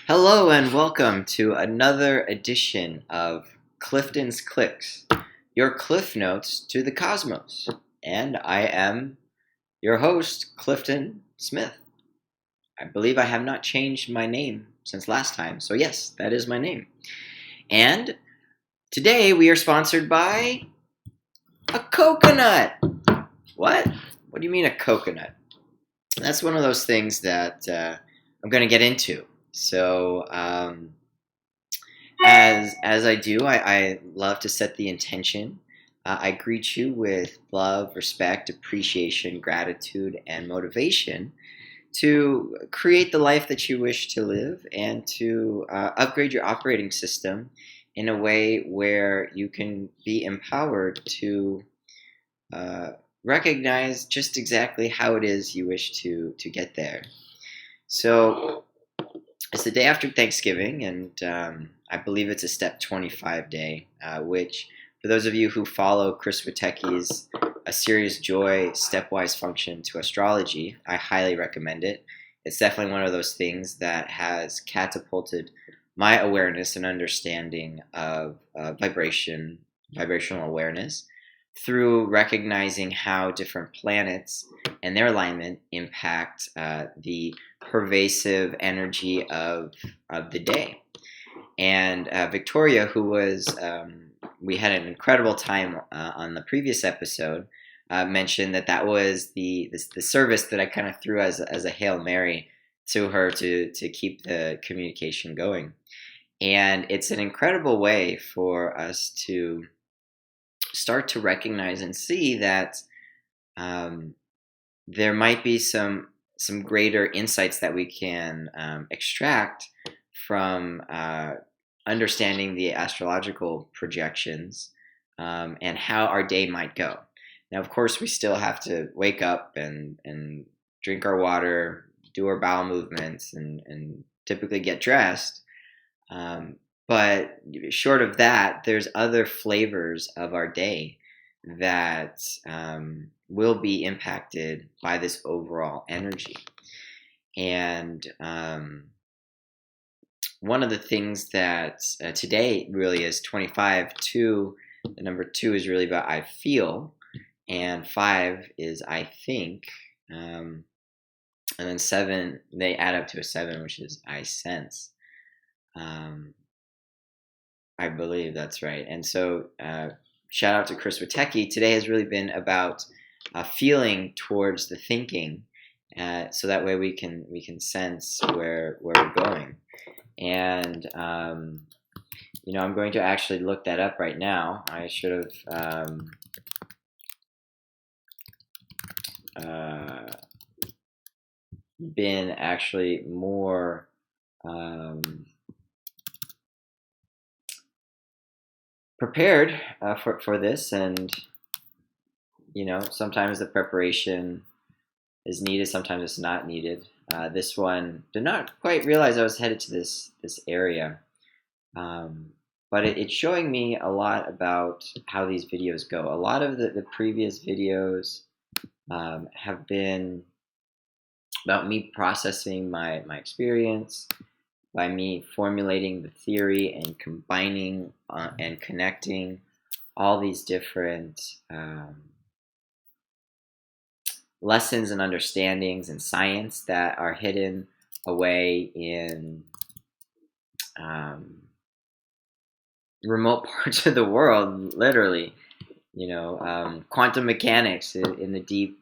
Hello and welcome to another edition of Clifton's Clicks, your cliff notes to the cosmos. And I am your host, Clifton Smith. I believe I have not changed my name since last time, so yes, that is my name. And today we are sponsored by a coconut. What? What do you mean a coconut? That's one of those things that I'm going to get into. So, as I do, I love to set the intention. I greet you with love, respect, appreciation, gratitude, and motivation to create the life that you wish to live and to upgrade your operating system in a way where you can be empowered to uh, recognize just exactly how it is you wish to get there. So, it's the day after Thanksgiving, and I believe it's a Step 25 day, which, for those of you who follow Chris Wittecki's A Serious Joy Stepwise Function to Astrology, I highly recommend it. It's definitely one of those things that has catapulted my awareness and understanding of vibrational awareness, through recognizing how different planets and their alignment impact the pervasive energy of the day. And Victoria, who was, we had an incredible time on the previous episode, mentioned that was the service that I kind of threw as a Hail Mary to her to keep the communication going. And it's an incredible way for us to start to recognize and see that um, there might be some greater insights that we can extract from understanding the astrological projections, and how our day might go. Now, of course, we still have to wake up and drink our water, do our bowel movements, and typically get dressed. But short of that, there's other flavors of our day that will be impacted by this overall energy. And one of the things that today really is 25 2, the number 2 is really about I feel, and 5 is I think, and then 7, they add up to a 7, which is I sense. I believe that's right. And so, shout out to Chris Wittecki. Today has really been about feeling towards the thinking, so that way we can sense where we're going. And I'm going to actually look that up right now. I should have been actually more. Prepared for this, and sometimes the preparation is needed, sometimes it's not needed. This one did not quite realize I was headed to this area, but it's showing me a lot about how these videos go. A lot of the previous videos have been about me processing my experience, by me formulating the theory and combining and connecting all these different lessons and understandings and science that are hidden away in remote parts of the world, literally. Quantum mechanics in the deep,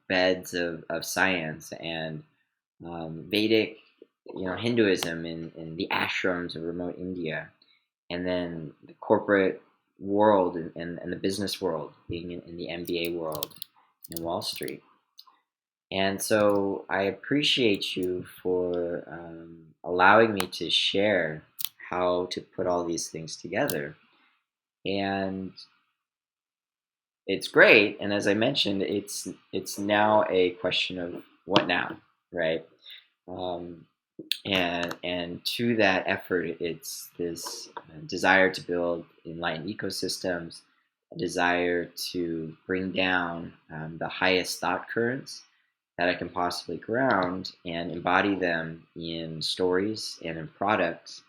beds of science, and Vedic, Hinduism in the ashrams of remote India, and then the corporate world and the business world, being in the MBA world in Wall Street. And so I appreciate you for allowing me to share how to put all these things together. And it's great. And as I mentioned, it's now a question of what now, right? And to that effort, it's this desire to build enlightened ecosystems, a desire to bring down the highest thought currents, that I can possibly ground and embody them in stories and in products,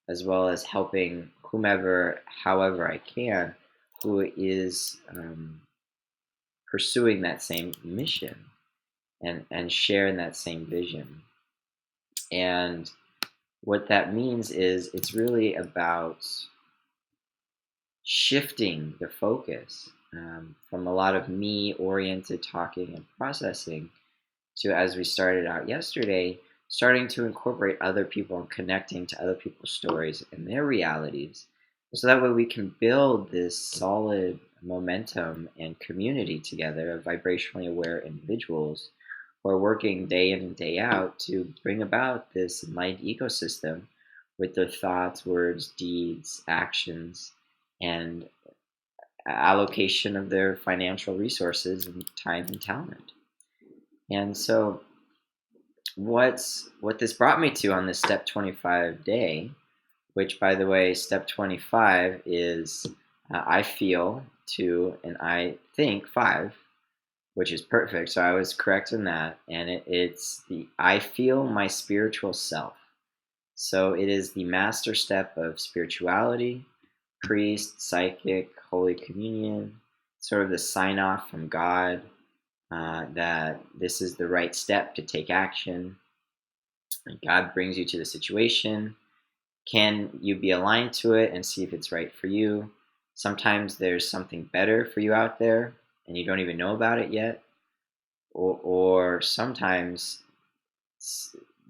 as well as helping whomever, however I can, who is pursuing that same mission and sharing that same vision. And what that means is it's really about shifting the focus from a lot of me oriented talking and processing to, as we started out yesterday, starting to incorporate other people and connecting to other people's stories and their realities. So that way we can build this solid momentum and community together of vibrationally aware individuals who are working day in and day out to bring about this enlightened ecosystem with their thoughts, words, deeds, actions, and allocation of their financial resources and time and talent. And so what this brought me to on this step 25 day, which by the way, step 25 is I feel 2 and I think 5, which is perfect. So I was correct in that. And it's the I feel my spiritual self. So it is the master step of spirituality, priest, psychic, Holy Communion, sort of the sign off from God that this is the right step to take action. God brings you to the situation. Can you be aligned to it and see if it's right for you? Sometimes there's something better for you out there and you don't even know about it yet. Or sometimes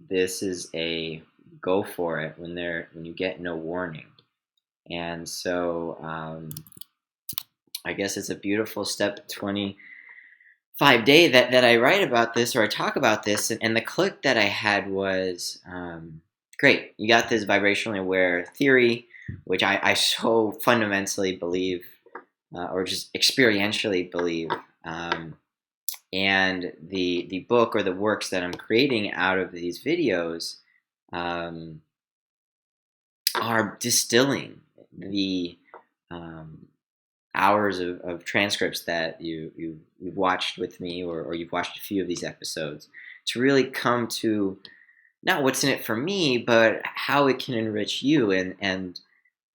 this is a go for it when you get no warning. And so I guess it's a beautiful step 25 day that I write about this or I talk about this. And the click that I had was great. You got this vibrationally aware theory, which I so fundamentally believe or just experientially believe. And the book or the works that I'm creating out of these videos are distilling the hours of transcripts that you've watched with me or you've watched a few of these episodes to really come to not what's in it for me, but how it can enrich you. And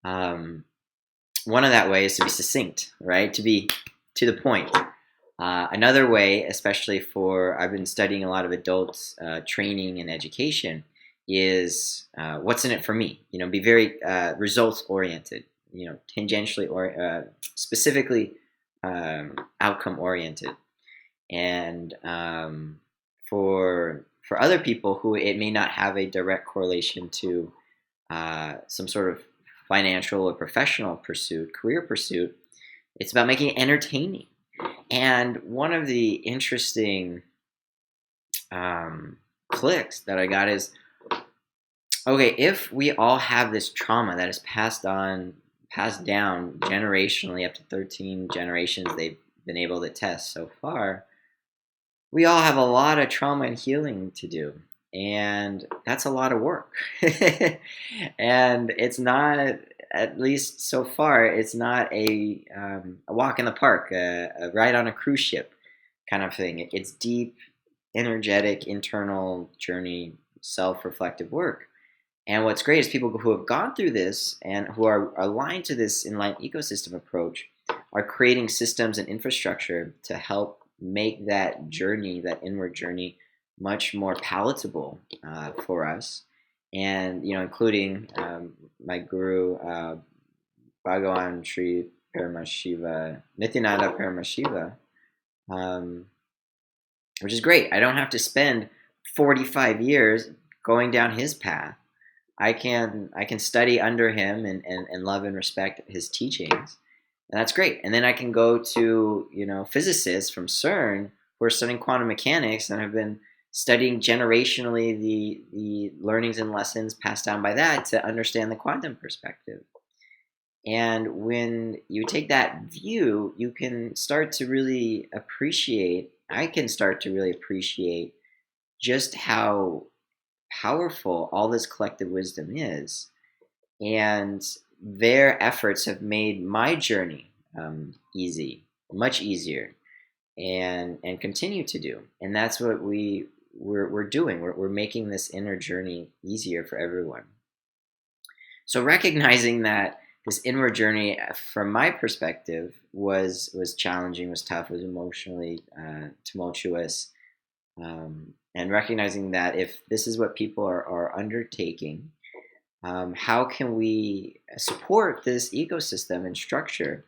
one of that way is to be succinct, right? To be to the point. Another way, especially for I've been studying a lot of adults training and education, is what's in it for me. Be very results oriented. Tangentially or specifically outcome oriented. And for other people who it may not have a direct correlation to some sort of financial or professional pursuit, career pursuit, it's about making it entertaining. And one of the interesting clicks that I got is, okay, if we all have this trauma that is passed down generationally, up to 13 generations they've been able to test so far, we all have a lot of trauma and healing to do. And that's a lot of work. And it's not, at least so far, it's not a walk in the park, a ride on a cruise ship kind of thing. It's deep, energetic, internal journey, self-reflective work. And what's great is people who have gone through this and who are aligned to this enlightened ecosystem approach are creating systems and infrastructure to help make that journey, that inward journey, much more palatable for us. And, including my guru, Bhagavan Sri Paramashiva, Nityananda Paramashiva, which is great. I don't have to spend 45 years going down his path. I can study under him and love and respect his teachings. And that's great. And then I can go to, physicists from CERN who are studying quantum mechanics and have been studying generationally the learnings and lessons passed down by that to understand the quantum perspective. And when you take that view, you can start to really appreciate, I can start to really appreciate just how powerful all this collective wisdom is. And their efforts have made my journey easy, much easier. and continue to do. And that's what we're doing. We're making this inner journey easier for everyone. So recognizing that this inward journey, from my perspective, was challenging, was tough, was emotionally tumultuous, and recognizing that if this is what people are undertaking, how can we support this ecosystem and structure?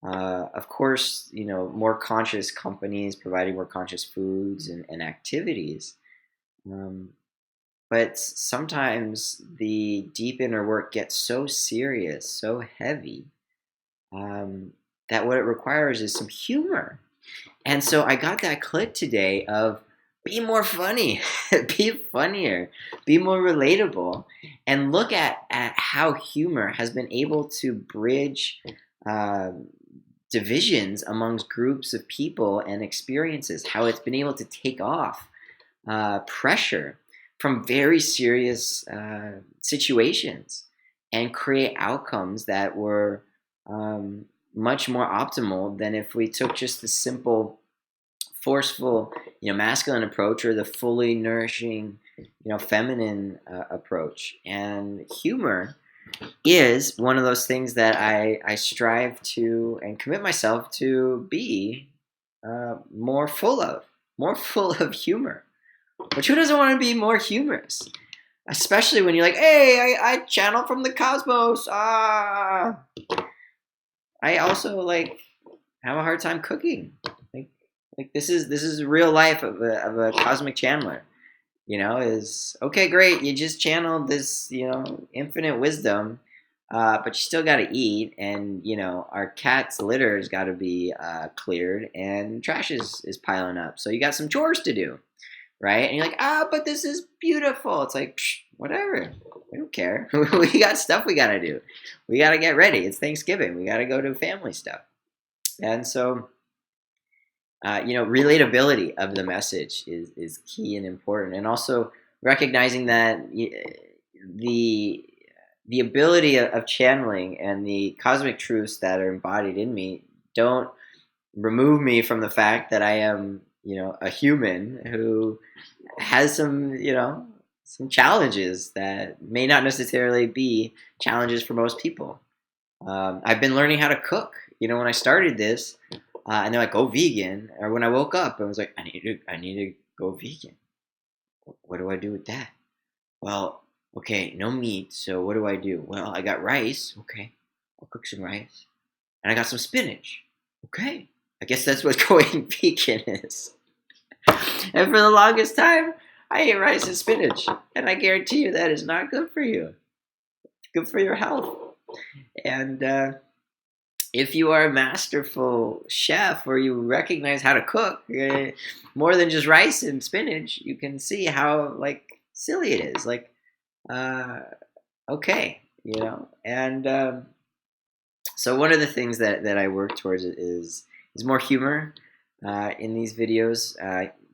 Of course, more conscious companies providing more conscious foods and activities. Um, but sometimes the deep inner work gets so serious, so heavy, um, that what it requires is some humor. And so I got that click today of be more funny, be funnier, be more relatable, and look at how humor has been able to bridge um, divisions amongst groups of people and experiences, how it's been able to take off pressure from very serious situations and create outcomes that were much more optimal than if we took just the simple, forceful, masculine approach, or the fully nourishing, feminine approach. And humor is one of those things that I strive to and commit myself to be more full of humor. But who doesn't want to be more humorous? Especially when you're like, hey, I channel from the cosmos. I also have a hard time cooking. Like this is real life of a cosmic channeler. Is okay, great. You just channeled this, infinite wisdom, but you still got to eat, and our cat's litter has got to be cleared, and trash is piling up. So you got some chores to do, right? And you're like, but this is beautiful. It's like, psh, whatever. We don't care. We got stuff we got to do. We got to get ready. It's Thanksgiving. We got to go do family stuff, and so. Relatability of the message is key and important, and also recognizing that the ability of channeling and the cosmic truths that are embodied in me don't remove me from the fact that I am, a human who has some challenges that may not necessarily be challenges for most people. I've been learning how to cook. When I started this. And they're like, go vegan. Or when I woke up, I was like, I need to go vegan. What do I do with that? Well, okay, no meat. So what do I do? Well, I got rice. Okay, I'll cook some rice. And I got some spinach. Okay, I guess that's what going vegan is. And for the longest time, I ate rice and spinach. And I guarantee you that is not good for you. It's good for your health. And if you are a masterful chef, or you recognize how to cook more than just rice and spinach, you can see how silly it is. Okay, and so one of the things that I work towards is more humor in these videos,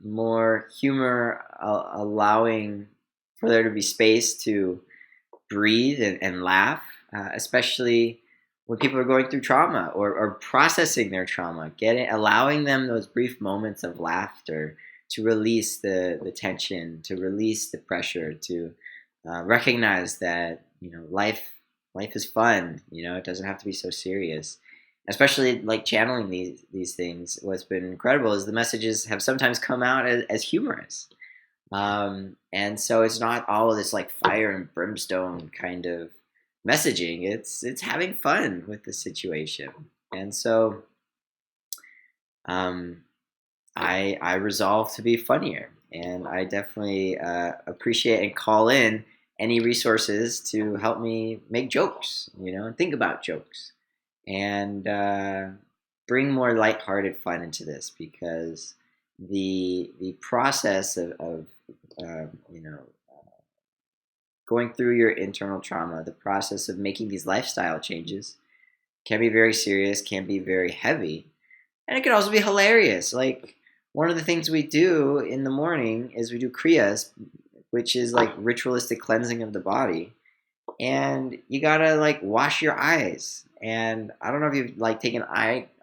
more humor, allowing for there to be space to breathe and laugh, especially when people are going through trauma or processing their trauma, allowing them those brief moments of laughter to release the tension, to release the pressure, to recognize that life is fun. It doesn't have to be so serious. Especially channeling these things. What's been incredible is the messages have sometimes come out as humorous, and so it's not all of this fire and brimstone kind of messaging. It's having fun with the situation. And so I resolve to be funnier, and I definitely appreciate and call in any resources to help me make jokes, and think about jokes, and bring more lighthearted fun into this, because the process of going through your internal trauma, the process of making these lifestyle changes can be very serious, can be very heavy, and it can also be hilarious. One of the things we do in the morning is we do kriyas, which is ritualistic cleansing of the body, and you gotta wash your eyes. And I don't know if you've taken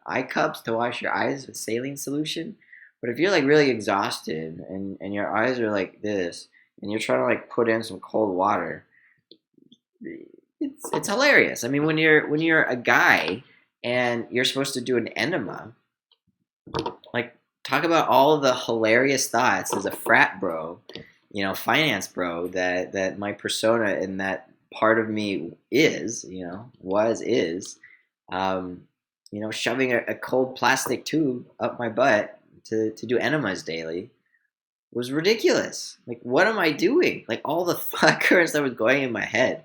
eye cups to wash your eyes with saline solution. But if you're like really exhausted and your eyes are like this, and you're trying to like put in some cold water, it's hilarious. I mean, when you're a guy and you're supposed to do an enema, like talk about all the hilarious thoughts as a frat bro, finance bro, that my persona and that part of me is, um, shoving a cold plastic tube up my butt to do enemas daily was ridiculous. Like, what am I doing? Like, all the thought currents that was going in my head.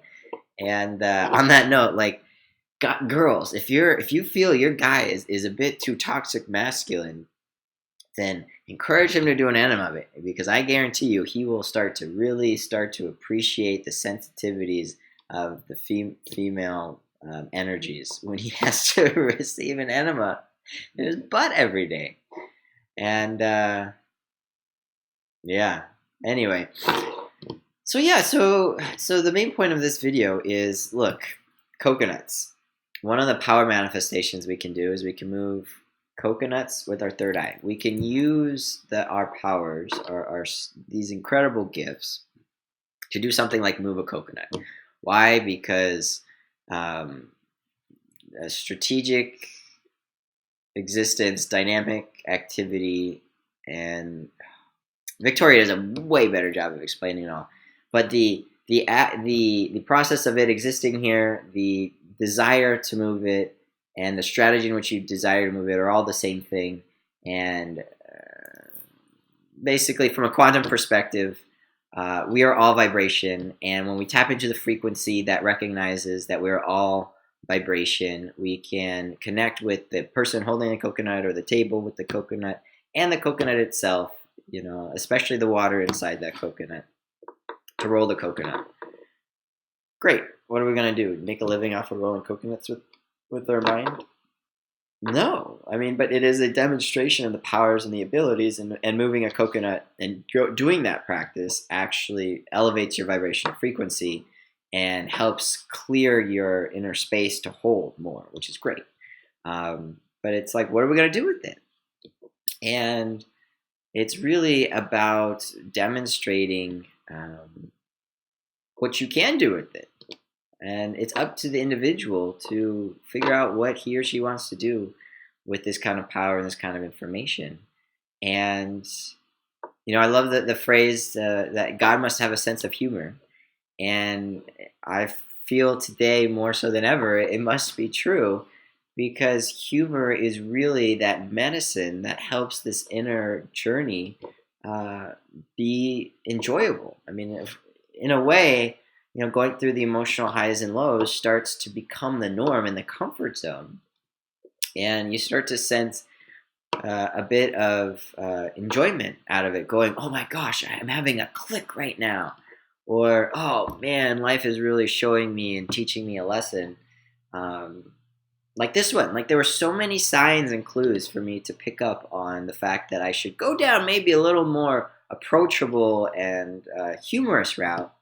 And on that note, like, girls, if you feel your guy is a bit too toxic masculine, then encourage him to do an enema, because I guarantee you he will really start to appreciate the sensitivities of the female energies when he has to receive an enema in his butt every day. And yeah. Anyway, so the main point of this video is, look, coconuts. One of the power manifestations we can do is we can move coconuts with our third eye. We can use our powers, these incredible gifts, to do something like move a coconut. Why? Because a strategic existence, dynamic activity, and Victoria does a way better job of explaining it all. But the process of it existing here, the desire to move it, and the strategy in which you desire to move it are all the same thing. And basically, from a quantum perspective, we are all vibration. And when we tap into the frequency that recognizes that we're all vibration, we can connect with the person holding the coconut, or the table with the coconut, and the coconut itself, especially the water inside that coconut, to roll the coconut. Great. What are we going to do? Make a living off of rolling coconuts with our mind? No. I mean, but it is a demonstration of the powers and the abilities, and moving a coconut and doing that practice actually elevates your vibrational frequency and helps clear your inner space to hold more, which is great. But it's like, what are we going to do with it? And it's really about demonstrating what you can do with it. And it's up to the individual to figure out what he or she wants to do with this kind of power and this kind of information. And, I love the phrase that God must have a sense of humor. And I feel today more so than ever, it must be true, because humor is really that medicine that helps this inner journey be enjoyable. I mean, in a way, going through the emotional highs and lows starts to become the norm and the comfort zone. And you start to sense a bit of enjoyment out of it, going, oh my gosh, I'm having a click right now. Or, oh man, life is really showing me and teaching me a lesson. Like this one, like there were so many signs and clues for me to pick up on the fact that I should go down maybe a little more approachable and humorous route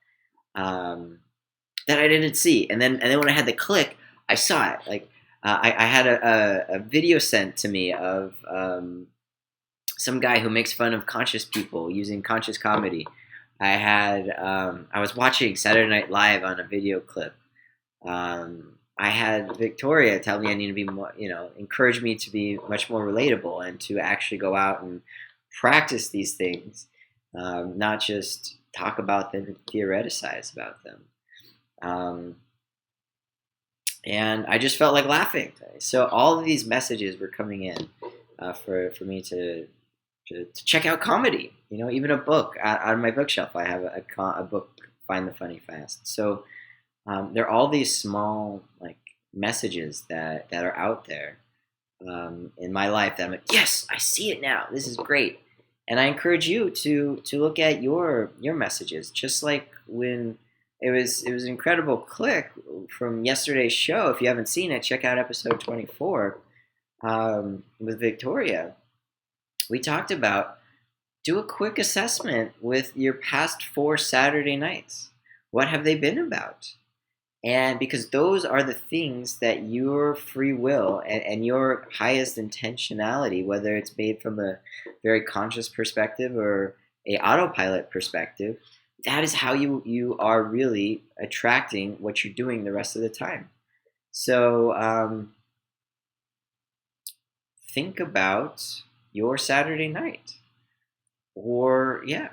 that I didn't see. And then when I had the click, I saw it. Like I had a video sent to me of some guy who makes fun of conscious people using conscious comedy. I was watching Saturday Night Live on a video clip. I had Victoria tell me I need to be more, encourage me to be much more relatable and to actually go out and practice these things, not just talk about them and theoreticize about them. And I just felt like laughing. So all of these messages were coming in for me to check out comedy. Even a book on my bookshelf. I have a book, Find the Funny Fast. So there are all these small messages that are out there in my life that I'm like, yes, I see it now. This is great. And I encourage you to look at your messages. Just like when it was an incredible click from yesterday's show. If you haven't seen it, check out episode 24 with Victoria. We talked about do a quick assessment with your past 4 Saturday nights. What have they been about? And because those are the things that your free will and your highest intentionality, whether it's made from a very conscious perspective or a autopilot perspective, that is how you are really attracting what you're doing the rest of the time. So think about your Saturday night. Or, yeah,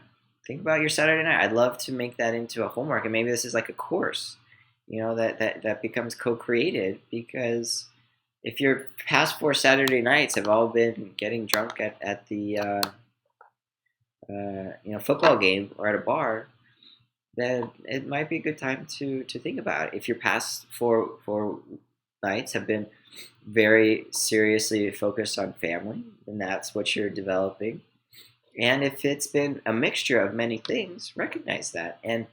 think about your Saturday night. I'd love to make that into a homework, and maybe this is like a course, that becomes co-created, because if your past 4 Saturday nights have all been getting drunk at the football game or at a bar, then it might be a good time to think about it. If your past four nights have been very seriously focused on family, then that's what you're developing. And if it's been a mixture of many things, recognize that. And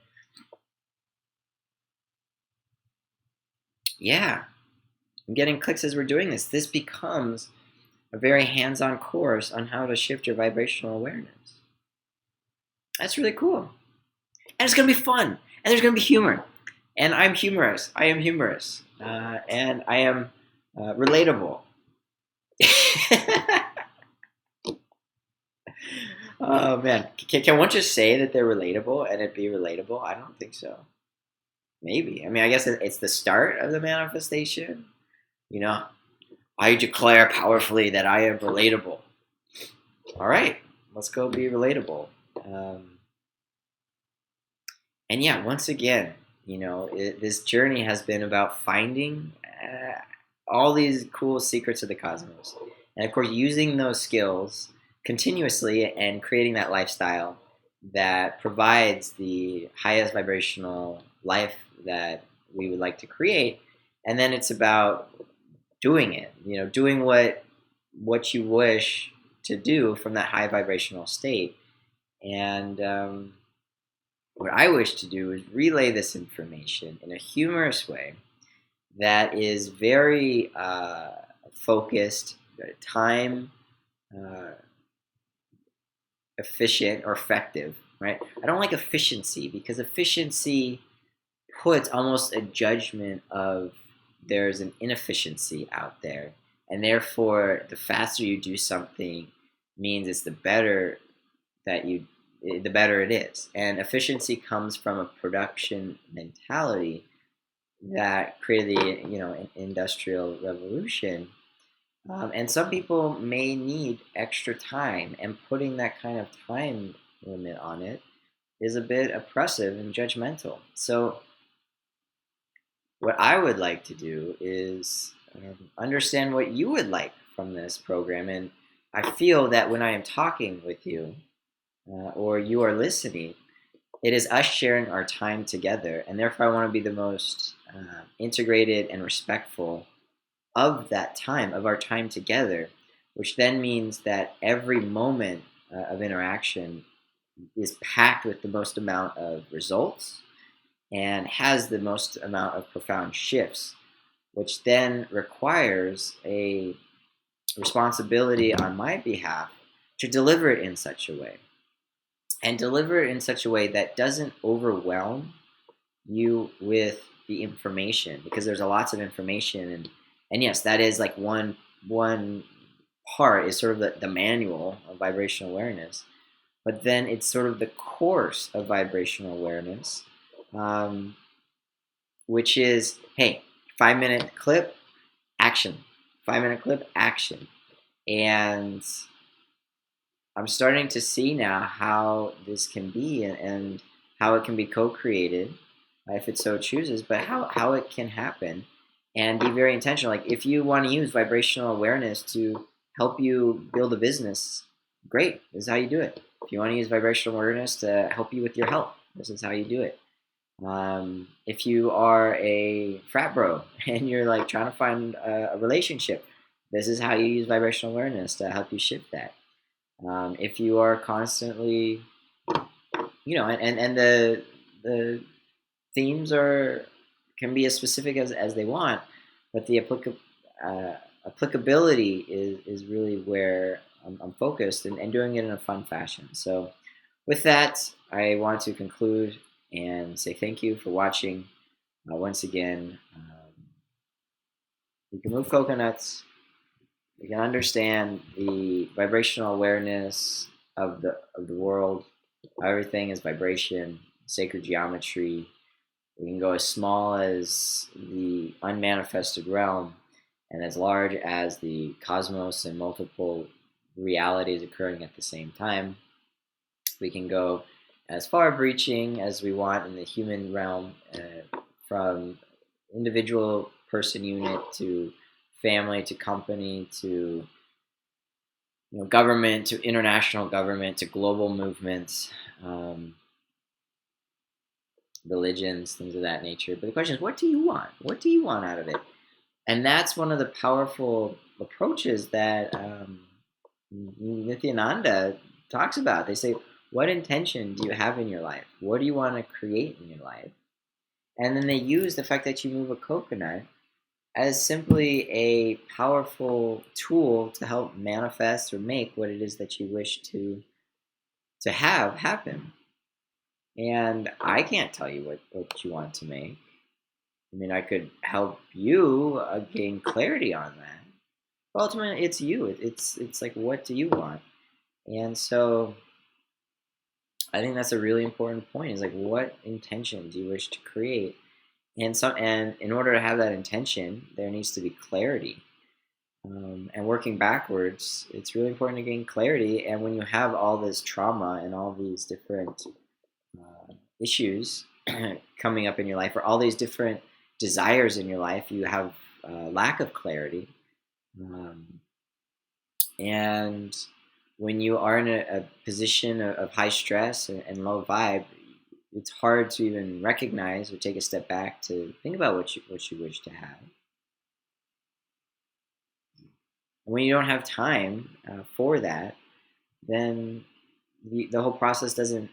yeah, I'm getting clicks as we're doing this. This becomes a very hands on course on how to shift your vibrational awareness. That's really cool. And it's going to be fun. And there's going to be humor. And I'm humorous. I am humorous. And I am relatable. Oh man, can one just say that they're relatable and it be relatable? I don't think so. Maybe. I mean, I guess it's the start of the manifestation. You know, I declare powerfully that I am relatable. All right, let's go be relatable. And yeah, once again, this journey has been about finding all these cool secrets of the cosmos, and of course, using those skills continuously and creating that lifestyle that provides the highest vibrational life that we would like to create. And then it's about doing it, doing what you wish to do from that high vibrational state. And what I wish to do is relay this information in a humorous way that is very focused, time efficient or effective, right? I don't like efficiency, because efficiency puts almost a judgment of there's an inefficiency out there, and therefore the faster you do something means it's the better it is. And efficiency comes from a production mentality that created the industrial revolution. And some people may need extra time, and putting that kind of time limit on it is a bit oppressive and judgmental. So what I would like to do is understand what you would like from this program. And I feel that when I am talking with you, or you are listening, it is us sharing our time together. And therefore, I want to be the most integrated and respectful of that time, of our time together, which then means that every moment of interaction is packed with the most amount of results and has the most amount of profound shifts, which then requires a responsibility on my behalf to deliver it in such a way. And deliver it in such a way that doesn't overwhelm you with the information, because there's lots of information. And yes, that is like one part is sort of the manual of vibrational awareness, but then it's sort of the course of vibrational awareness, which is, hey, 5-minute clip, action, 5-minute clip, action. And I'm starting to see now how this can be, and how it can be co-created if it so chooses, but how it can happen, and be very intentional. Like, if you want to use vibrational awareness to help you build a business, great, this is how you do it. If you want to use vibrational awareness to help you with your health, this is how you do it. If you are a frat bro and you're like trying to find a relationship, this is how you use vibrational awareness to help you shift that. If you are constantly, and the themes can be as specific as they want, but the applicability is really where I'm focused, and doing it in a fun fashion. So with that, I want to conclude and say thank you for watching Once again, we can move coconuts. We can understand the vibrational awareness of the world. Everything is vibration, sacred geometry. We can go as small as the unmanifested realm and as large as the cosmos and multiple realities occurring at the same time. We can go as far breaching as we want in the human realm, from individual person unit to family to company to government to international government to global movements, um, religions, things of that nature. But the question is, what do you want? What do you want out of it? And that's one of the powerful approaches that Nityananda talks about. They say, what intention do you have in your life? What do you want to create in your life? And then they use the fact that you move a coconut as simply a powerful tool to help manifest or make what it is that you wish to have happen. And I can't tell you what you want to make. I mean, I could help you gain clarity on that. But ultimately, it's you. It's like, what do you want? And so I think that's a really important point. Is like, what intention do you wish to create? And in order to have that intention, there needs to be clarity. And working backwards, it's really important to gain clarity. And when you have all this trauma and all these different issues coming up in your life, or all these different desires in your life, you have lack of clarity. And when you are in a position of high stress and low vibe, it's hard to even recognize or take a step back to think about what you wish to have. And when you don't have time for that, then the whole process doesn't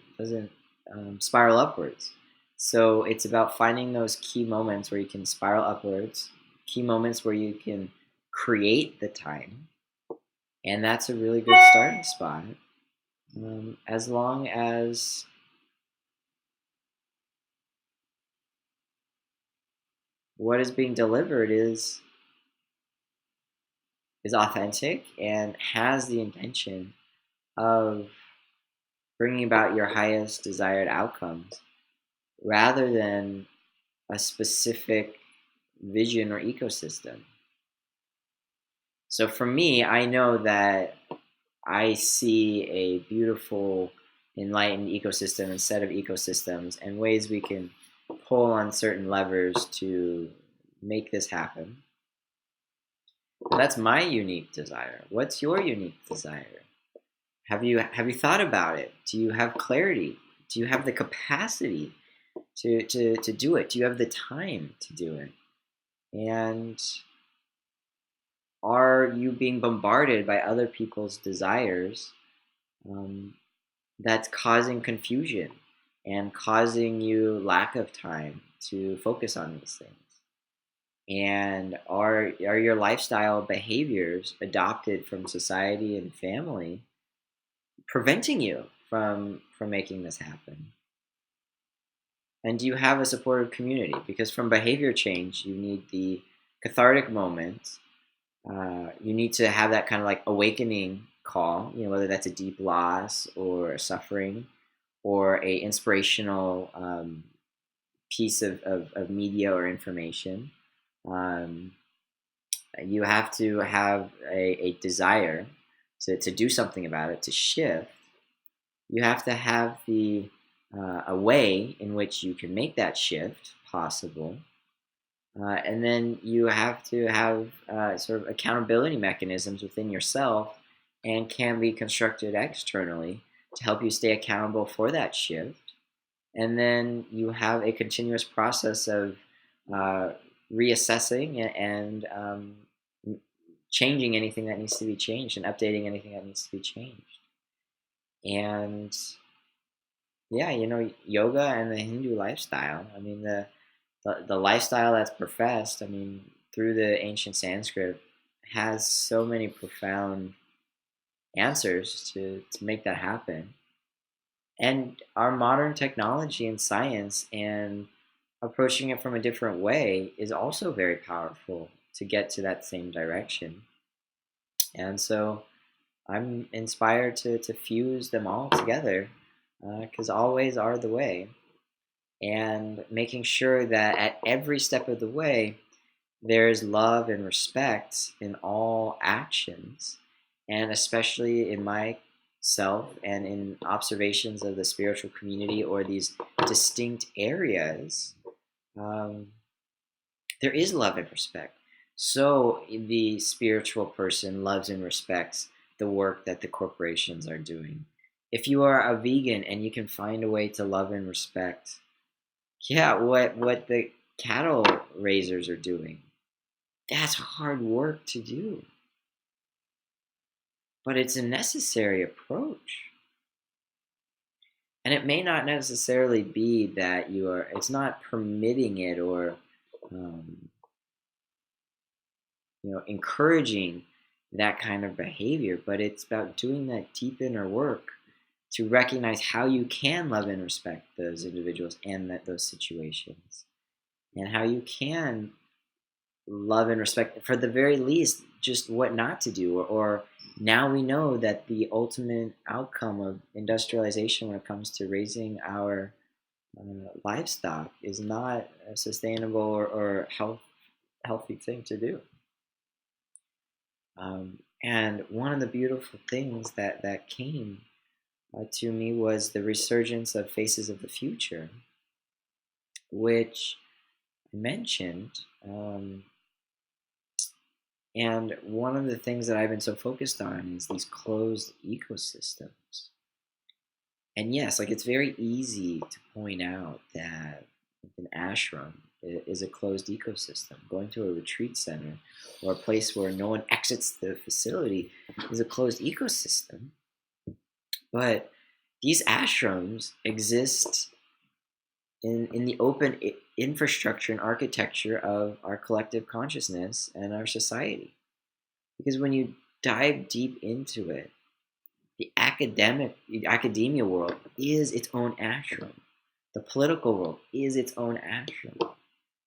spiral upwards. So it's about finding those key moments where you can spiral upwards, key moments where you can create the time, and that's a really good starting spot. As long as what is being delivered is authentic and has the intention of bringing about your highest desired outcomes rather than a specific vision or ecosystem. So for me, I know that I see a beautiful, enlightened ecosystem and set of ecosystems and ways we can pull on certain levers to make this happen. But that's my unique desire. What's your unique desire? Have you thought about it? Do you have clarity? Do you have the capacity to do it? Do you have the time to do it? And are you being bombarded by other people's desires um, that's causing confusion and causing you lack of time to focus on these things? And are your lifestyle behaviors adopted from society and family preventing you from making this happen? And do you have a supportive community? Because from behavior change, you need the cathartic moment. You need to have that kind of like awakening call, whether that's a deep loss or a suffering or a inspirational piece of media or information. Um, you have to have a desire to do something about it, to shift. You have to have a way in which you can make that shift possible. And then you have to have sort of accountability mechanisms within yourself and can be constructed externally to help you stay accountable for that shift. And then you have a continuous process of reassessing and changing anything that needs to be changed and updating anything that needs to be changed. And yeah, yoga and the Hindu lifestyle. I mean, the lifestyle that's professed, I mean, through the ancient Sanskrit, has so many profound answers to make that happen. And our modern technology and science and approaching it from a different way is also very powerful to get to that same direction. And so I'm inspired to fuse them all together because always are the way. And making sure that at every step of the way, there's love and respect in all actions, and especially in myself and in observations of the spiritual community or these distinct areas. Um, there is love and respect. So the spiritual person loves and respects the work that the corporations are doing. If you are a vegan and you can find a way to love and respect, yeah, what the cattle raisers are doing, that's hard work to do, but it's a necessary approach. And it may not necessarily be that it's not permitting it or, um, encouraging that kind of behavior, but it's about doing that deep inner work to recognize how you can love and respect those individuals and those situations, and how you can love and respect, for the very least, just what not to do. Or now we know that the ultimate outcome of industrialization when it comes to raising our livestock is not a sustainable or healthy thing to do. And one of the beautiful things that came to me was the resurgence of Faces of the Future, which I mentioned. And one of the things that I've been so focused on is these closed ecosystems. And yes, like it's very easy to point out that an ashram is a closed ecosystem. Going to a retreat center or a place where no one exits the facility is a closed ecosystem. But these ashrams exist in the open infrastructure and architecture of our collective consciousness and our society. Because when you dive deep into it, the academia world is its own ashram. The political world is its own ashram.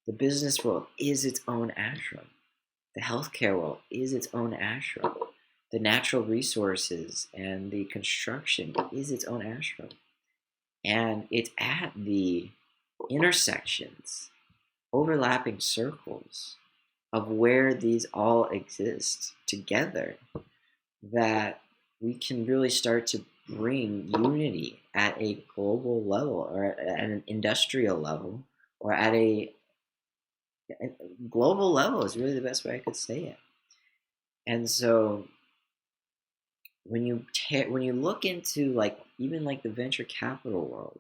The business world is its own ashram. The healthcare world is its own ashram. The natural resources and the construction is its own ashram. And it's at the intersections, overlapping circles of where these all exist together that we can really start to bring unity at a global level or at an industrial level or at a global level is really the best way I could say it. And so when you look into like even like the venture capital world,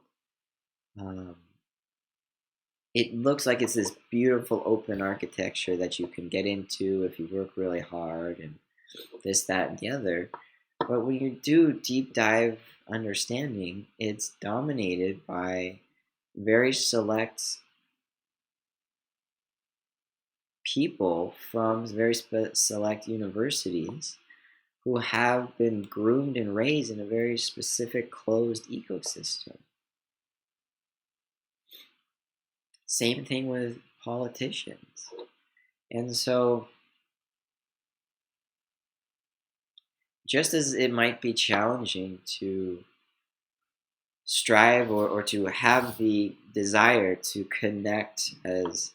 it looks like it's this beautiful open architecture that you can get into if you work really hard and this, that, and the other. But when you do deep dive understanding, it's dominated by very select people from very select universities who have been groomed and raised in a very specific closed ecosystem. Same thing with politicians. And so, just as it might be challenging to strive or to have the desire to connect as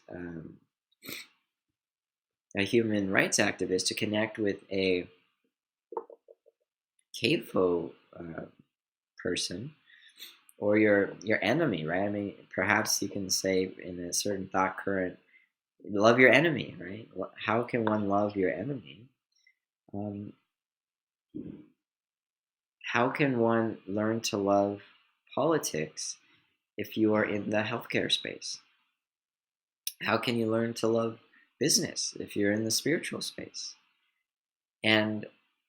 a human rights activist, to connect with a CAFO person or your enemy, right? I mean, perhaps you can say in a certain thought current, love your enemy, right? How can one love your enemy? How can one learn to love politics if you are in the healthcare space? How can you learn to love business if you're in the spiritual space? And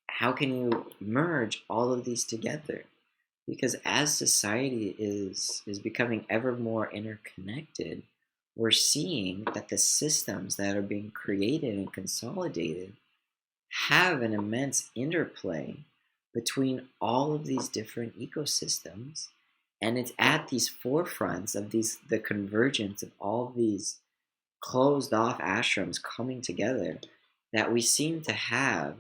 how can you merge all of these together? Because as society is becoming ever more interconnected, we're seeing that the systems that are being created and consolidated have an immense interplay between all of these different ecosystems And it's at these forefronts of the convergence of all of these closed off ashrams coming together that we seem to have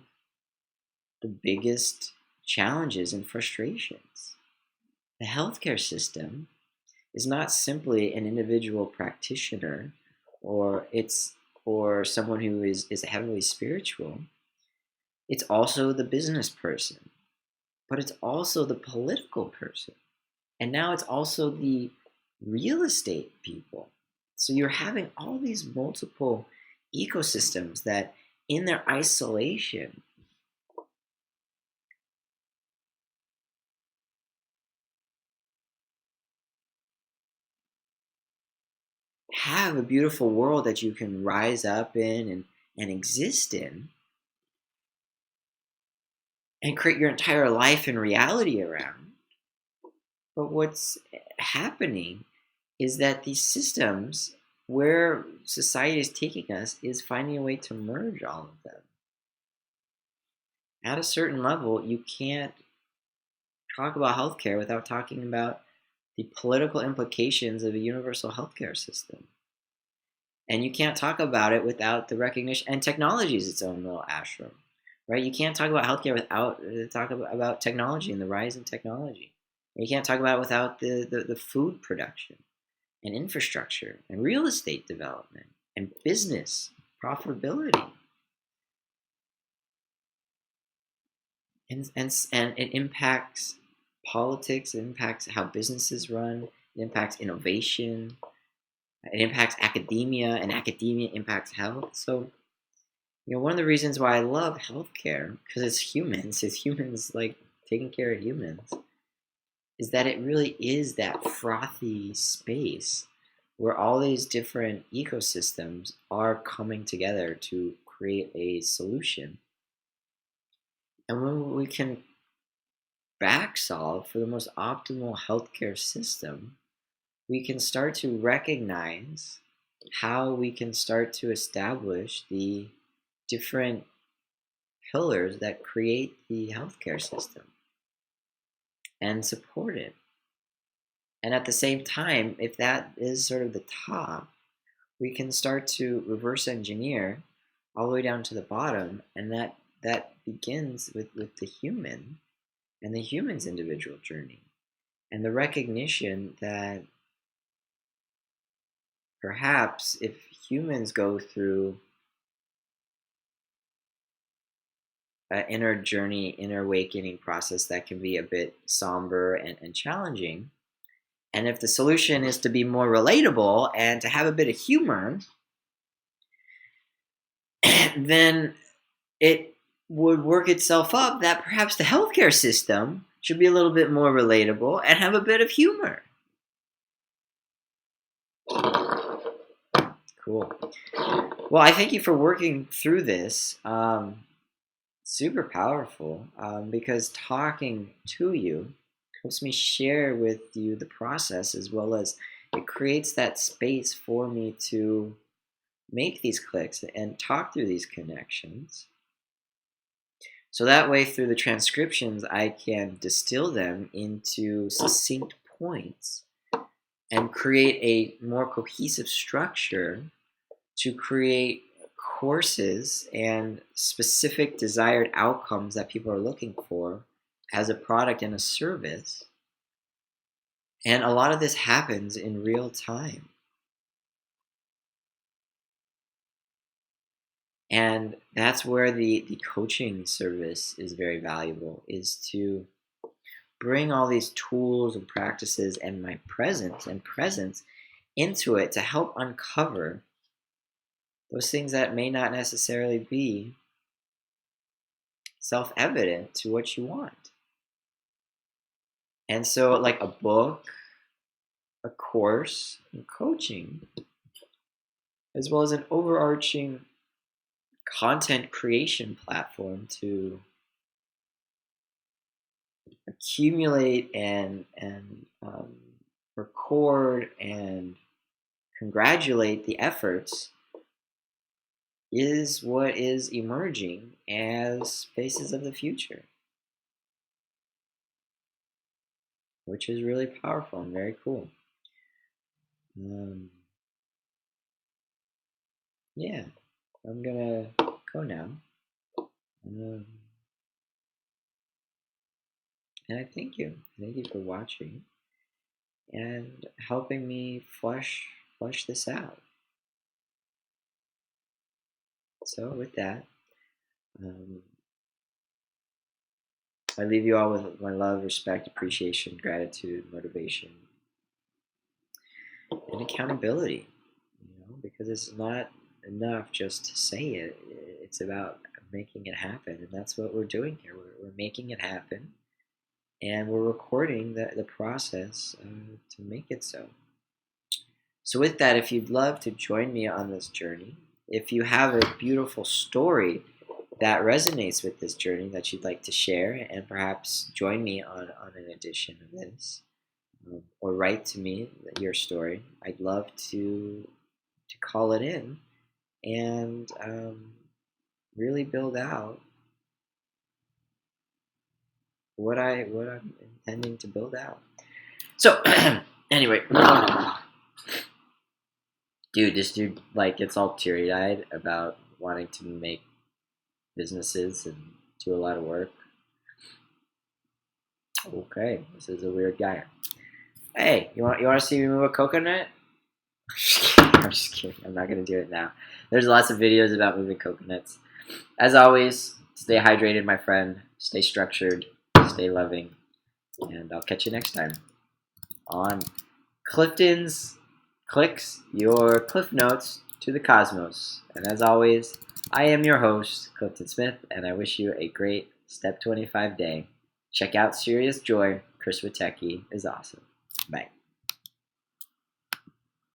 the biggest challenges and frustrations. The healthcare system is not simply an individual practitioner or it's or someone who is heavily spiritual. It's also the business person, but it's also the political person. And now it's also the real estate people. So you're having all these multiple ecosystems that, in their isolation, have a beautiful world that you can rise up in and exist in and create your entire life and reality around. But what's happening is that these systems, where society is taking us, is finding a way to merge all of them. At a certain level, you can't talk about healthcare without talking about the political implications of a universal healthcare system. And you can't talk about it without the recognition, and technology is its own little ashram, right? You can't talk about healthcare without talk about technology and the rise in technology. You can't talk about it without the food production and infrastructure and real estate development and business profitability. And it impacts politics, it impacts how businesses run, it impacts innovation, it impacts academia, and academia impacts health. So, one of the reasons why I love healthcare, because it's humans like taking care of humans, is that it really is that frothy space where all these different ecosystems are coming together to create a solution. And when we can back solve for the most optimal healthcare system, we can start to recognize how we can start to establish the different pillars that create the healthcare system and support it. And at the same time, if that is sort of the top, we can start to reverse engineer all the way down to the bottom, and that begins with the human and the human's individual journey and the recognition that perhaps if humans go through an inner journey, inner awakening process that can be a bit somber and challenging, and if the solution is to be more relatable and to have a bit of humor, then it would work itself up that perhaps the healthcare system should be a little bit more relatable and have a bit of humor. Cool. Well, I thank you for working through this. Super powerful because talking to you helps me share with you the process, as well as it creates that space for me to make these clicks and talk through these connections. So that way, through the transcriptions, I can distill them into succinct points and create a more cohesive structure to create courses and specific desired outcomes that people are looking for as a product and a service. And a lot of this happens in real time. And that's where the coaching service is very valuable, is to bring all these tools and practices and my presence into it to help uncover those things that may not necessarily be self-evident to what you want. And so, like a book, a course, and coaching, as well as an overarching content creation platform to accumulate and record and congratulate the efforts, is what is emerging as faces of the future. which is really powerful and very cool. Um, yeah, I'm gonna go now. Um, and I thank you. Thank you for watching and helping me flush this out. So with that, um, I leave you all with my love, respect, appreciation, gratitude, motivation, and accountability. Because it's not enough just to say it. It's about making it happen, and that's what we're doing here. We're making it happen, and we're recording the process to make it so. So, with that, if you'd love to join me on this journey, if you have a beautiful story that resonates with this journey that you'd like to share, and perhaps join me on an edition of this, or write to me your story, I'd love to call it in and really build out what I'm intending to build out. So anyway, this dude like gets all teary eyed about wanting to make businesses and do a lot of work. Okay, this is a weird guy. Hey, you want to see me move a coconut? I'm just kidding. I'm not gonna do it now. There's lots of videos about moving coconuts. As always, stay hydrated, my friend. Stay structured. Stay loving. And I'll catch you next time on Clifton's Clicks, your Cliff Notes to the Cosmos. And as always, I am your host, Clifton Smith, and I wish you a great Step 25 day. Check out Serious Joy. Chris Witecki is awesome. Bye.